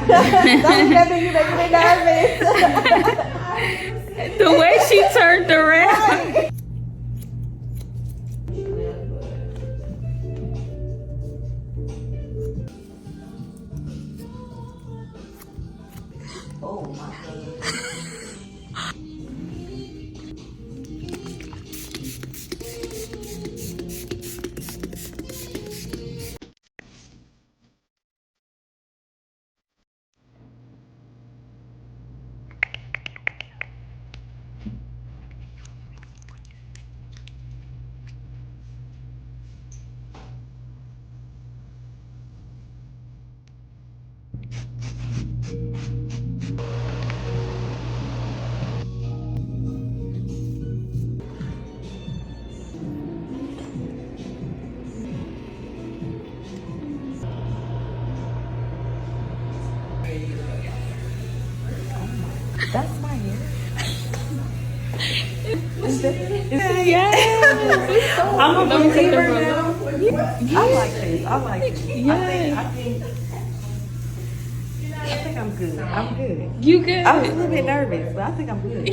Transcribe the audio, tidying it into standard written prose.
Don't let me make me nervous. The way she turned around. Oh my goodness. That's my hair. Yes. I'm Let me take the believer photo. now. I like this. I like it. Yes. I think I'm good. I'm good. You good? I was a little bit nervous, but I think I'm good.